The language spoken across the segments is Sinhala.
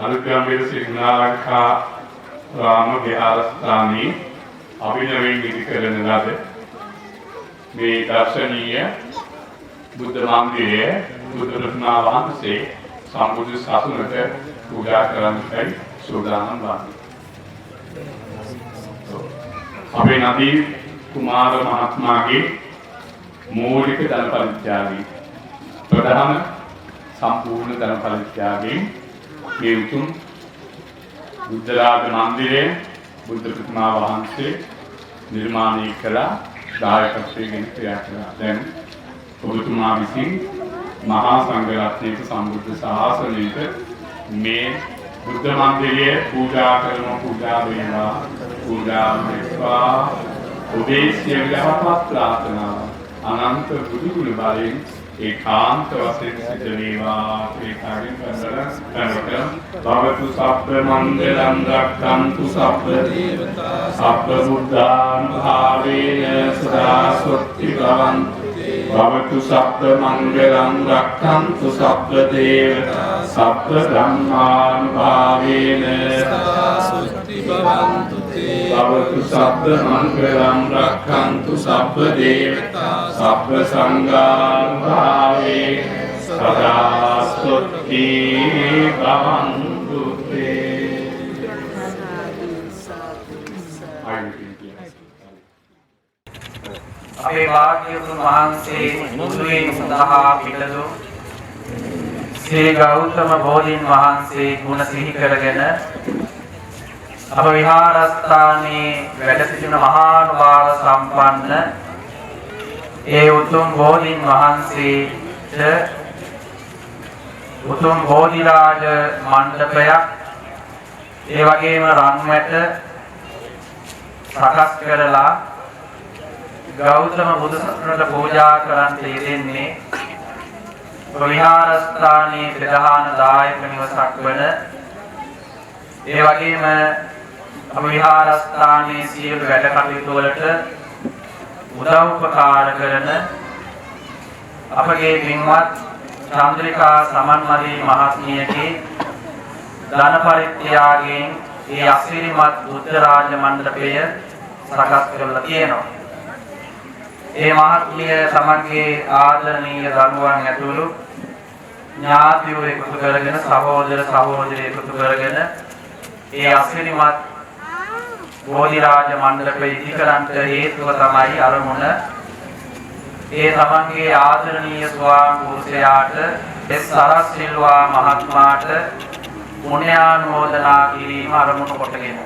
අනුගම්භීර සිංහලංකා රාම විහාරස්ථානයේ අභිනවයෙන් ඉදි කරන ලද මේ දර්ශනීය බුද්ධ මන්දිරය බුදු රත්නා වහන්සේ සම්බුදු සසුනට පූජා කරන්නයි සූදානම් වන්නේ. අපේ නදී කුමාර මහත්මයාගේ මූලික ධන පරිත්‍යාගී ප්‍රධාන සම්පූර්ණ ධන පරිත්‍යාගී මේ උතුම් බුද්ධ රාජ මන්දිරය බුද්ධ ප්‍රතිමා වහන්සේ නිර්මාණය කළා දායකත්වයෙන් ක්‍රියා කළා. දැන් ඔබතුමා විසින් මහා සංඝ රත්නයේ සම්බුද්ධ ශාසනයට මේ බුද්ධ මන්දිරය පූජා කරන පූජා වේවා පූජා වේවා ඔබේ සියලු යහපත් ප්‍රාර්ථනා අනන්ත බුදු ගුණ බලයෙන් ඒකාන්ත වශයෙන් සිද්ධ වේවා ඒකාගෙන් කරන භවතු සබ්බ මංගලං රක්ඛන්තු සබ්බ දේවතා සබ්බ බුද්ධානුභාවේන සදා සොත්ති භවන්තු භවතු සබ්බ මංගලං රක්ඛන්තු සබ්බ දේවතා සබ්බ ධම්මානුභාවේන සදා සොත්ති භවන්තු භවතු සබ්බ මංගලං රක්ඛන්තු සබ්බ දේවතා සබ්බ සංඝානුභාවේ සදා සොත්ති භවන්තු ආයුධින් කියනවා. අපේ භාග්‍යවතුන් වහන්සේ මුදුවේ සඳහා පිටදු ශ්‍රී ගෞතම බෝධීන් වහන්සේ ගුණ සිහි කරගෙන අප විහාරස්ථානයේ වැඩ සිටින මහානුභාව සම්පන්න ඒ උතුම් බෝධීන් වහන්සේට උතුම් බෝධිරාජ මණ්ඩපයක් ඒ වගේම රන්වැට සකස් කරලා ගෞතම බුදුසසුනට පූජා කරන්න යෙදෙන්නේ විහාරස්ථානයේ ප්‍රධාන දායක නිවසක් වන ඒ වගේම අප විහාරස්ථානයේ සියලු වැඩ කටයුතු වලට උදව් උපකාර කරන අපගේ පින්වත් චන්ද්‍රිකා සමන්මලී මහත්මියගේ ධන පරිත්‍යාගයෙන් ඒ අසිරිමත් බුද්ධ රාජ මණ්ඩපය සකස් කරලා තියෙනවා. ඒ මහත්මිය තමන්ගේ ආදරණීය දරුවන් ඇතුළු ඥාතිවරු එකතු කරගෙන සහෝදර සහෝදරියෝ එකතු කරගෙන ඒ අසිරිමත් බෝධිරාජ මණ්ඩපය ඉදිකරන්ට හේතුව තමයි අරමුණ ඒ තමන්ගේ ආදරණීය ස්වාමි පුරුෂයාට එස් සරස් සිල්වා මහත්මයාට පුණ්‍යානුමෝදනා කිරීම අරමුණු කොටගෙන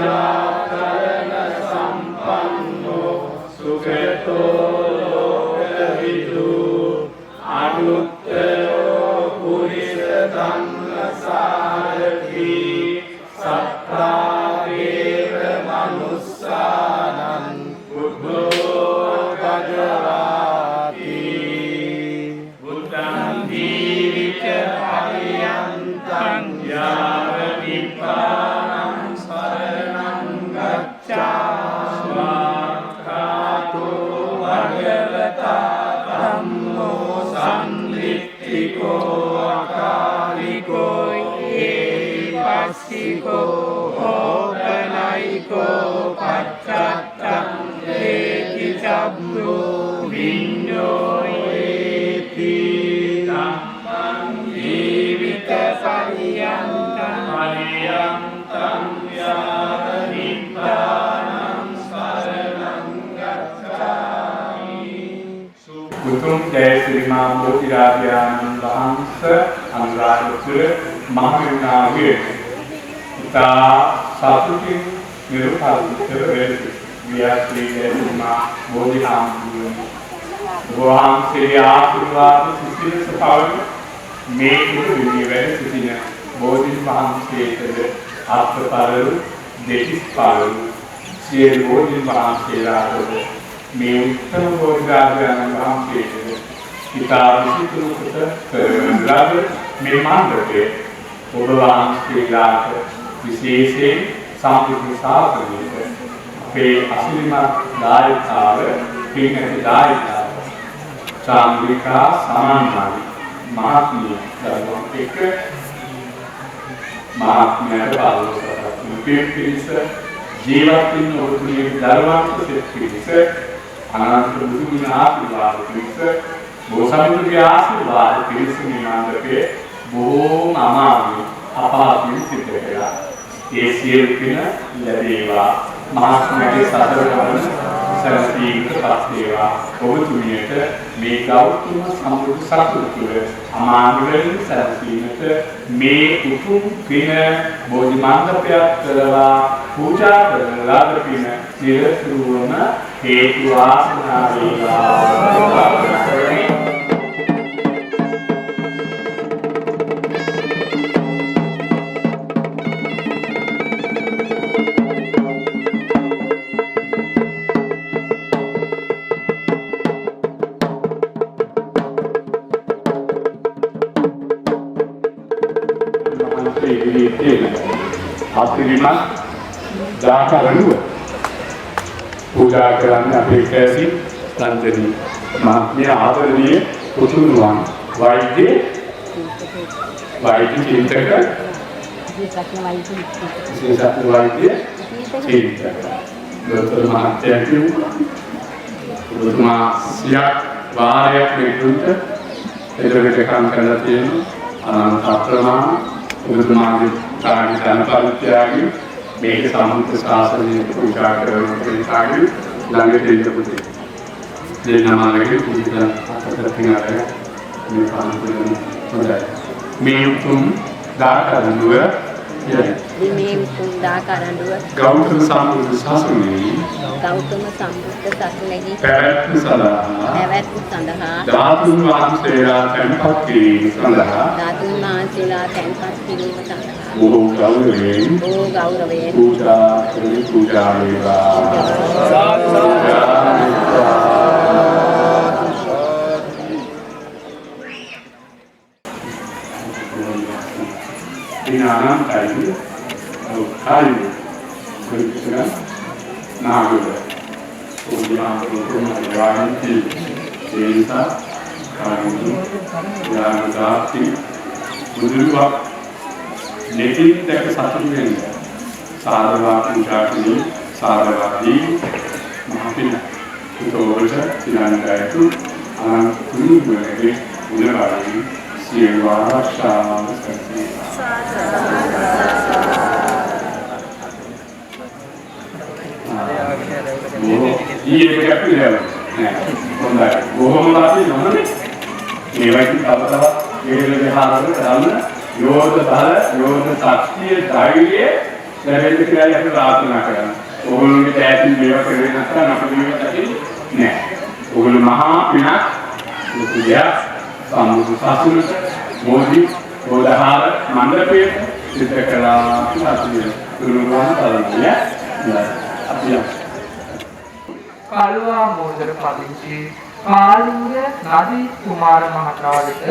ව්‍යාකරණ සම්පන්නෝ සුඛතෝ ලෝකවිදු අනුත්තරෝ පුරිස ධම්මසාරති සත්තාවේව මනුස්සානං බුද්ධෝ භගවාති බුද්ධං දීවිච පරියන්තං යාව නිපානං සරණං ගච්ඡාමි භගවතා ධම්මෝ සම්ලිට්ඨිකෝ අකාලිකෝ ඒපස්සිකෝ ඕපනයිකෝ පච්චත්තං ඒති සබ්බෝ විඤ්ඤෝ ඒති ධම්මං ජීවිත පරියන්තං යාව නිපානං සරණං ගච්ඡාමි. උතුම් ජය ශ්‍රී මා බෝධිරාජානන් වහන්සේ අනුරාධපුර මහමෙවුනාගේ ඉතා සතුටින් නිරුපද්‍රිත වෙති වියස්ලී ශ්‍රී මා බෝධිහාමුදුරුවෝ වහන්සේ ආශිර්වාද සිසිලස පවන මේ කුරුවිනේ වැඩ සිටින බෝධි වහන්සේටද අත්පරරු දෙතිස් පාරු සියලු බෝධි වහන්සේලාටද මේ උත්තර බෝධිරාජානන් වහන්සේටද ඉතා විසිතුරුකට කරන ලද මේ මණ්ඩපයේ ඔබ වහන්සේලාට විශේෂයෙන් සම්පූර්ණ ශාසනයට අපේ අසිරිමත් දායකාව පින්කති දායකාව චාන්ද්‍රිකා සමන්නාලි මහත්මිය දරුවන් එක්ක මහත්මයාට පාලනසරත් පිරිස ජීවත් වෙන ඔබතුමිය දරුවන්ට සෙත් පිරිස අනන්ත බුදුගුණ ආශිර්වාද පිරිස බෝසත්තුගේ ආශිර්වාද පිරිස මේ මණ්ඩපයේ බොහෝම අමාරුයි අපහසුයි සිද්ධ කළා. ඒ සියලු පින ලැබේවා මහත්මයාගේ සතර ගමන සැනසීමටපත් වේවා. ඔබතුමියට මේ ගෞතම සම්බුදු සසුන තුළ අමානුවෙන් සැනසීමට මේ උතුම් පින බෝධි මණ්ඩපයක් කරලා පූජා කරන ලද පින නිරතුරුවම හේතු වාසනා වේවා. අතිරිමත් දාකරණුව පූජා කරන්න අපේ කැසි රන්ජනී මහත්මිය ආදරණීය පුතුණුවන් වෛද්‍ය චින්තක විශේෂඥ වෛද්‍ය චින්තක දොස්තර මහත්තයා කියුවා ඔබතුමා සියක් වාරයක් මෙතුන්ට එළවෙට කම් කරලා තියෙනවා අනන්ත අප්‍රමාණ ඔබතුමාගේ ධන පරිත්‍යාගය මේක සම්මුත ශාසනයේ පූජා කරන කෙනාගේ ළඟට ඉන්න පුතේ දෙන්නමාගේ පූජා අත්දැකීම් අරගෙන මේ පාන්තුලෙන් හොඳයි මේ උතුම් දාකරණුව මේ උතුම් දාකරණුව ගෞතම සම්බුද්ධ ශාසනයේ පැවැත්ම සඳහා ධාතුන් වහන්සේලා තැන්පත් කිරීම සඳහා බොහෝ ගෞරවයෙන් පූජා වේවා. දිනානම් කයිද කයිද කුරුකන නාගුද උද්‍යාන වාන්ති තේසා කාණු යානදාති බුදුරුවක් නෙතින් දැක සතුටු වෙන්න සාරවා පූජා කරන සාරවාදී මහපින උතෝවල සිනානගයතු අනන්ත කුරුගේ උදවාරි සියලු ආරක්ෂාව සැලසී ඊයේ කැපිලා නෑ හොඳයි බොහොම ලාභයි නෝනේ මේ වගේ තව තවත් වේලේ හාරවල දාන්න යෝධ බල යෝධ ශක්තිය ධෛර්යය ලැබෙන්න කියලා අපි ප්‍රාර්ථනා කරනවා. ඕගොල්ලෝගේ ඈතින් මේවා කරේ නැත්නම් අපිට මේවා ඇති නෑ. ඕගොල්ලෝ මහා විනාශ ලෝකයා සම්මුති සාසුන බෝධි බෝධහාර මණ්ඩපයේ සිද්ධ කළා කියලා අපි දුරුවන් තරණය අපි කල්වා මෝදර පදිංචි කාලිංග නදී කුමාර මහතා වෙත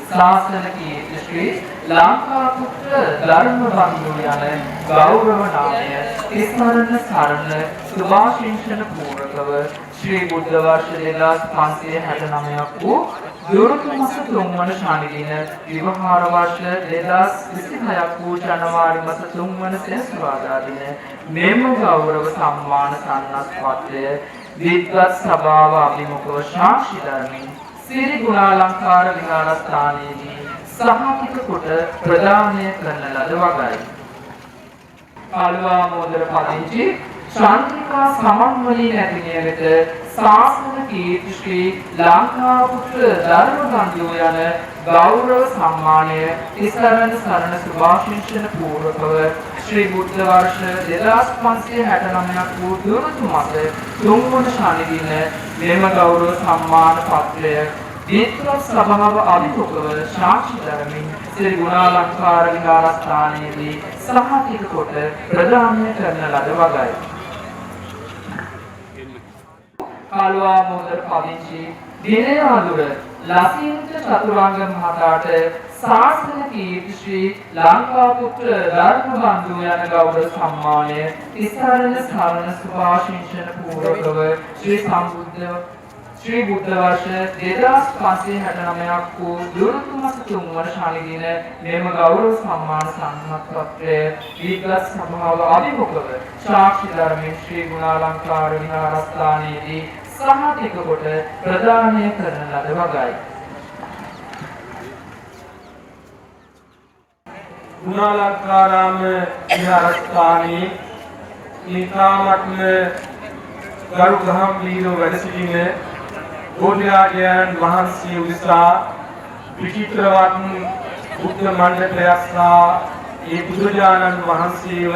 ශාසන කීර්ති ශ්‍රී ලංකාපුත්‍ර ධර්ම බන්දු යන ගෞරව නාමය ඉස්මරණ සරණ සුභාශිංසන පූර්වකව ශ්‍රී බුද්ධ වර්ෂ 2569ක් වූ දුරුතු මාස 3 වන ශනි දින විවහාර වර්ෂ 2026ක් වූ ජනවාරි මාස 3 වන සෙනසුරාදා දින මෙම ගෞරව සම්මාන සන්නස්පත්‍රය විද්වත් සභාව අභිමුඛව සාක්ෂි දරමින් සිරි ගුණාලංකාර විහාරස්ථානයේදී සහතික කොට ප්‍රදානය කරන ලද වගයි. කල්වා මෝදර පදිංචි චන්ද්‍රිකා සමන්වලී නැතිනිය වෙත ශාසන කීර්ති ශ්‍රී ලංකාපුත්‍ර ධර්මබන්දු යන ගෞරව සම්මානය ඉස්තරණ සරණ සුභාශිංසන පූර්වකව ශ්‍රී බුද්ධ වර්ෂ 2569ක් වූ දුරුතු මාස 3 වන ශනි දින මෙම ගෞරව සම්මාන පත්‍රය විද්වත් සභාව අභිමුඛව සාක්ෂි දරමින් ශ්‍රී ගුණාලංකාර විහාරස්ථානයේදී සහතික කොට ප්‍රදානය කරන ලද වගයි. කල්වා මෝදර පදිංචි දිනයාදුර ලසින්ත චතුරංග මහතාට ශාසන කීර්ති ශ්‍රී ලංකාපුත්‍ර ධර්මබන්දු යන ගෞරව සම්මානය ඉස්තරණ සරණ සුභාශිංසන පූර්වකව ශ්‍රී බුද්ධ වර්ෂ 2569ක් වූ දුරුතු මාස 3 වන ශනි දින මෙම ගෞරව සම්මාන සම්මානපත්‍රය විද්වත් සභාව අභිමුඛව සාක්ෂි දරමින් ශ්‍රී ගුණාලංකාර විහාරස්ථානයේදී සහතික කොට ප්‍රදානය කරන ලද වගයි. ගුණාලංකාරාම විහාරස්ථානයේ ඊතාමත්ම ගරු ගම්භීරව වැඩ සිටින බෝධිරාජයන් වහන්සේ උදෙසා විචිත්‍රවත් බුද්ධ මණ්ඩපයක් සහ ඒ බුදුරජාණන් වහන්සේව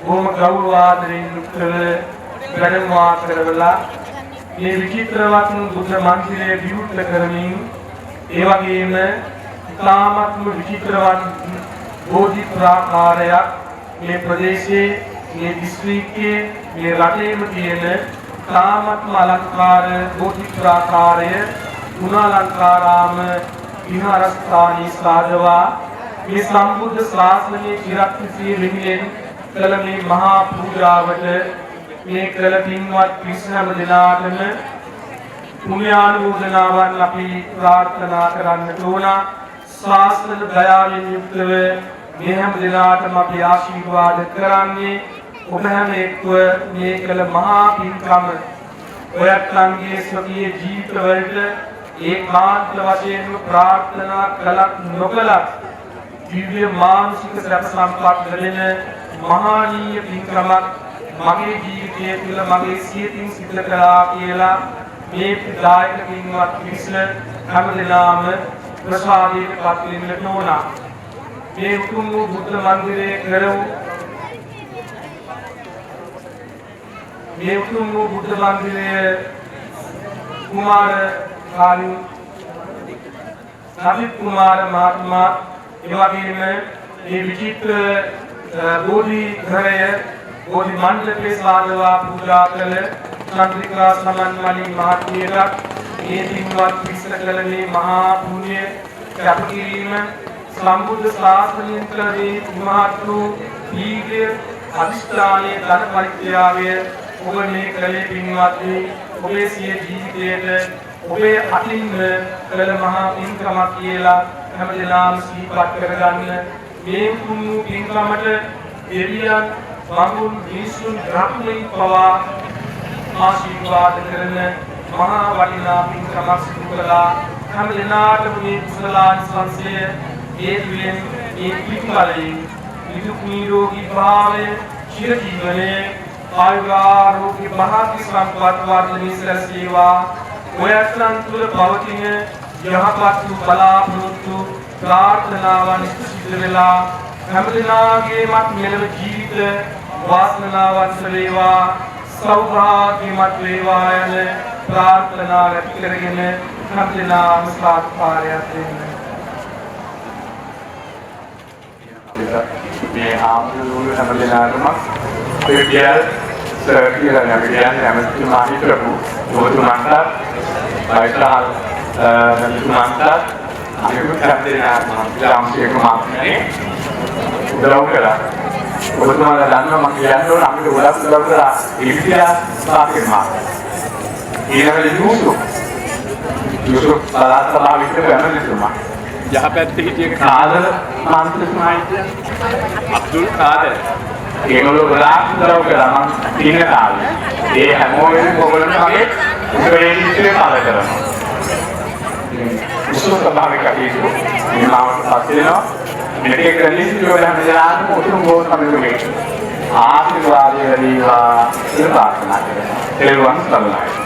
බොහොම ගෞරවාදරයෙන් යුක්තව වැඩමවා කරවලා මේ විචිත්‍රවත් බුද්ධ මන්දිරය විවෘත කරමින් ඒ වගේම ඉතාමත්ම විචිත්‍රවත් බෝධි ප්‍රාකාරයක් මේ ප්‍රදේශයේ මේ දිස්ත්‍රික්කයේ මේ රටේම තියෙන තාමත්ම අලංකාර බෝධි ප්‍රාකාරය ගුණාලංකාරාම විහාරස්ථානයේ සාදවා මේ සම්බුද්ධ ශාසනයේ චිරක්තිසිය වෙනුවෙන් කළ මේ මහා පූජාවට මේ කළ පින්වත් ක්‍රිස්තියානි දෙනාටම පුණ්‍යානුමෝදනාවන් අපි ප්‍රාර්ථනා කරන්නට ඕන. ශාසන දයාවෙන් යුක්තව මේ හැම දිනාටම අපි ආශිර්වාද කරන්නේ ඔබ හැම එක්ව මේ කළ මහා පින්කම ඔයත්ලන්ගේ ස්වකීය ජීවිතවලට ඒකාන්ත වශයෙන්ම ප්‍රාර්ථනා කළත් නොකළත් දිව්‍ය මානසික සැප සම්පත් ලැබෙන මහානීය පින්කමක් මගේ ජීවිතයේ තුල මගේ සියතින් සිද්ධ කළා කියලා මේ දායක පින්වත් පිරිස හැම දිනම ප්‍රසාදයට පත් වෙන්නට ඕන. මේ උතුම් වූ බුද්ධ මන්දිරයේ කරවූ මේ උතුම් වූ බුද්ධ මන්දිරයේ කුමාර කාලි නබි කුමාර මහත්මයා එවැගේම මේ විචිත්‍ර බෝධි ඝරය බෝධි මණ්ඩපයේ සාදවා පූජා කළ චන්ද්‍රිකා සමන්මලි මහත්මියට මේ පින්වත් පිරිස කළ මේ මහා පුණ්‍ය කැපකිරීම සම්බුද්ධ ශාසනයෙන් කළ මේ මහත් වූ දීර්ඝ අධිෂ්ඨානයේ ධර්ම පරිත්‍යාගය ඔබ මේ කලේ පින්වත්නි ඔබේ සිය ජීවිතයේ ඔබේ අතින් කළ මහා පින්කමක් කියලා හැමදෙනාම සිහිපත් කරගන්න. මේ කුණු පින්කමට දෙවියන් මඟුල් මිනිසුන් රත්නයි පවා ආශිර්වාද කරන මහා වටිනා පින්කමක් සිදු කළා. හැමදෙනාටම මේ කුසලානිසංසය හේතුවෙන් මේ පින්කලෙන් නිදුක් නිරෝගී භාවය චිර ජීවනයේ ආයුරාෝග්‍ය මහත් සම්පත් වර්ධනයේ සැලසේවා. ඔයත්ලන් තුල පවතින යහපත් වූ බලාපොරොත්තු ප්‍රාර්ථනාවන් සිදු වෙලා හැම දිනාගේමත් මෙලව ජීවිත වාසනාවන්ත වේවා සෞභාග්‍යමත් වේවා යන ප්‍රාර්ථනා ඇති කරගෙන හැම දිනාම සාත්කාරයක් දෙන්න. මේ ආම්දුරු හැම දිනාටම ප්‍රියල් සර්කියල් නැවියන් හැමතුමා හිටපු ඔබතුමන්ට වයිසහල් නැතුමන්ට අනිකුත් හැම දිනාටම ජාම්සියක මාත්‍රේ උදව් කරා. ඔබතුමාලා දන්නවා මම කියන්න ඕන අපිට ගොඩක් උදව් කරා ඉතිහාස සාකච්ඡා මාත්‍රේ. ඊළඟට යුසුෆ් බලාත් සභාව විතර වෙනදිතුමා යහපැත්තේ හිටිය කාදර් මාන්ත්‍රතුමායිද අබ්දුල් කාදර් ඒගොල්ලෝ ගොඩාක් උදව් කරා මම ඉන්න කාලේ. ඒ හැමෝම ඔයගොල්ලන්ට මගේ උපවේදීත්වය පාල කරනවා. යුසුෆ් සභාවේ කටයුතු මේ මාවට පත් වෙනවා. මේක කරලිසිය වල හැමදාම උතුම් ගෝල් සමිතියේ ආශිර්වාදය ලැබේවා කියලා ප්‍රාර්ථනා කරනවා. එළුවන් සරණයි.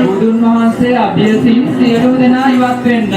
බුදුන් වහන්සේ අභියසින් සියලු දෙනා ඉවත් වෙන්න.